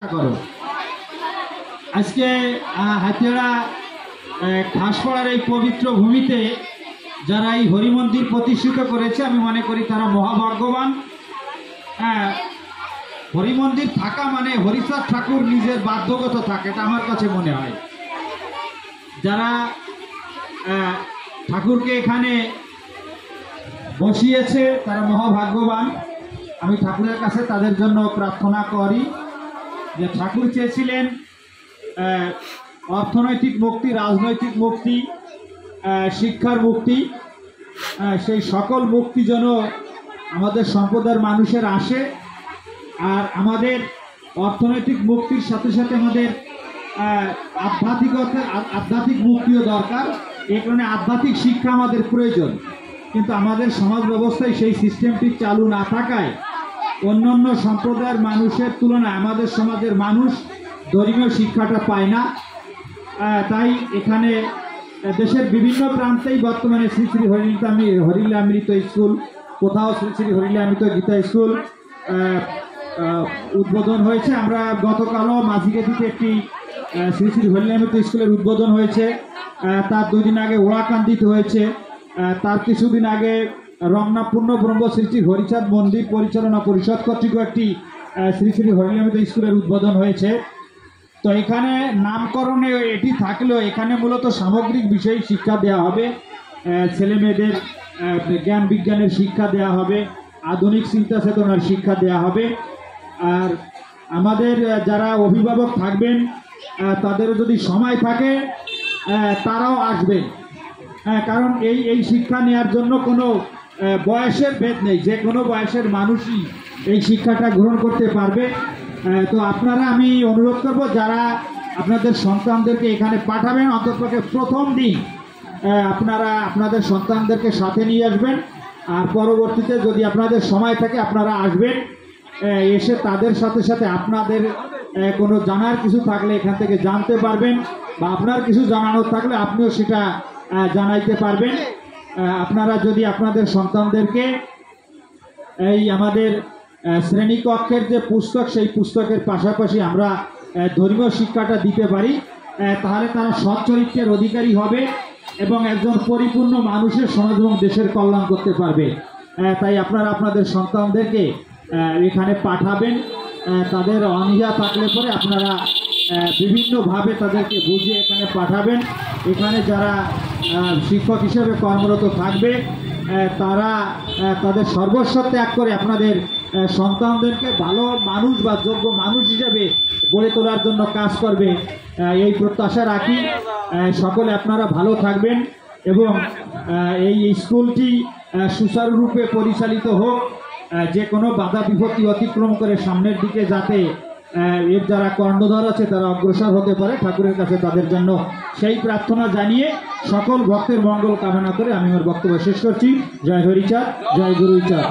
করো আজকে হাতিয়াড়া খাসপাড়ার এই পবিত্র ভূমিতে যারা এই হরিমন্দির প্রতিষ্ঠিত করেছে আমি মনে করি তারা মহাভাগ্যবান। হরিমন্দির থাকা মানে হরিচাঁদ ঠাকুর নিজের বাধ্যগত থাকে, এটা আমার কাছে মনে হয়। যারা ঠাকুরকে এখানে বসিয়েছে তারা মহাভাগ্যবান। আমি ঠাকুরের কাছে তাদের জন্য প্রার্থনা করি যে ঠাকুর চেয়েছিলেন অর্থনৈতিক মুক্তি, রাজনৈতিক মুক্তি, শিক্ষার মুক্তি, সেই সকল মুক্তি যেন আমাদের সম্প্রদায়ের মানুষের আসে। আর আমাদের অর্থনৈতিক মুক্তির সাথে সাথে আমাদের আধ্যাত্মিক মুক্তিও দরকার। এই কারণে আধ্যাত্মিক শিক্ষা আমাদের প্রয়োজন, কিন্তু আমাদের সমাজ ব্যবস্থায় সেই সিস্টেমটি চালু না থাকায় অন্যান্য সম্প্রদায়ের মানুষের তুলনায় আমাদের সমাজের মানুষ ধর্মীয় শিক্ষাটা পায় না। তাই এখানে দেশের বিভিন্ন প্রান্তেই বর্তমানে শ্রী শ্রী হরিলামৃত স্কুল, কোথাও শ্রী শ্রী হরিলামৃত গীতা স্কুল উদ্বোধন হয়েছে। আমরা গতকালও মাঝিগেদিতে একটি শ্রী শ্রী হরিলামৃত স্কুলের উদ্বোধন হয়েছে। তার 2 দিন আগে ওড়াকান্দিতে হয়েছে। তার কিছুদিন আগে রমনা পূর্ণ ব্রহ্ম শ্রী শ্রী হরিচাঁদ মন্দির পরিচালনা পরিষদ কর্তৃক একটি শ্রী শ্রী হরিলামৃত স্কুলের উদ্বোধন হয়েছে। তো এখানে নামকরণে এটি থাকলেও এখানে মূলত সামগ্রিক বিষয়ে শিক্ষা দেওয়া হবে। ছেলে মেয়েদের জ্ঞান বিজ্ঞানের শিক্ষা দেওয়া হবে, আধুনিক চিন্তা চেতনার শিক্ষা দেওয়া হবে। আর আমাদের যারা অভিভাবক থাকবেন তাদেরও যদি সময় থাকে তারাও আসবেন, কারণ এই শিক্ষা নেওয়ার জন্য কোনো বয়সের ভেদ নেই, যে কোনো বয়সের মানুষই এই শিক্ষাটা গ্রহণ করতে পারবে। তো আপনারা আমি অনুরোধ করব যারা আপনাদের সন্তানদেরকে এখানে পাঠাবেন অন্ততপক্ষে প্রথম দিন আপনারা আপনাদের সন্তানদেরকে সাথে নিয়ে আসবেন। আর পরবর্তীতে যদি আপনাদের সময় থাকে আপনারা আসবেন, এসে তাদের সাথে সাথে আপনাদের কোনো জানার কিছু থাকলে এখান থেকে জানতে পারবেন, বা আপনার কিছু জানানোর থাকলে আপনিও সেটা জানাইতে পারবেন। আপনারা যদি আপনাদের সন্তানদেরকে এই আমাদের শ্রেণীকক্ষের যে পুস্তক সেই পুস্তকের পাশাপাশি আমরা ধর্মীয় শিক্ষাটা দিতে পারি, তাহলে তারা সৎ চরিত্রের অধিকারী হবে এবং একজন পরিপূর্ণ মানুষের সমাজ এবং দেশের কল্যাণ করতে পারবে। তাই আপনারা আপনাদের সন্তানদেরকে এখানে পাঠাবেন। তাদের অনীহা থাকলে পরে আপনারা বিভিন্নভাবে তাদেরকে বুঝিয়ে এখানে পাঠাবেন। এখানে যারা শিক্ষক হিসেবে কর্মরত থাকবে তারা তাদের সর্বস্ব ত্যাগ করে আপনাদের সন্তানদেরকে ভালো মানুষ বা যোগ্য মানুষ হিসেবে গড়ে তোলার জন্য কাজ করবে, এই প্রত্যাশা রাখি। সকলে আপনারা ভালো থাকবেন এবং এই স্কুলটি সুচারুরূপে পরিচালিত হোক, যে কোনো বাধা বিপত্তি অতিক্রম করে সামনের দিকে যাতে এর যারা কর্ণধার আছে তারা অগ্রসর হতে পারে, ঠাকুরের কাছে তাদের জন্য সেই প্রার্থনা জানিয়ে সকল ভক্তের মঙ্গল কামনা করে আমি আমার বক্তব্য শেষ করছি। জয় হরিচাঁদ, জয় গুরুচাঁদ।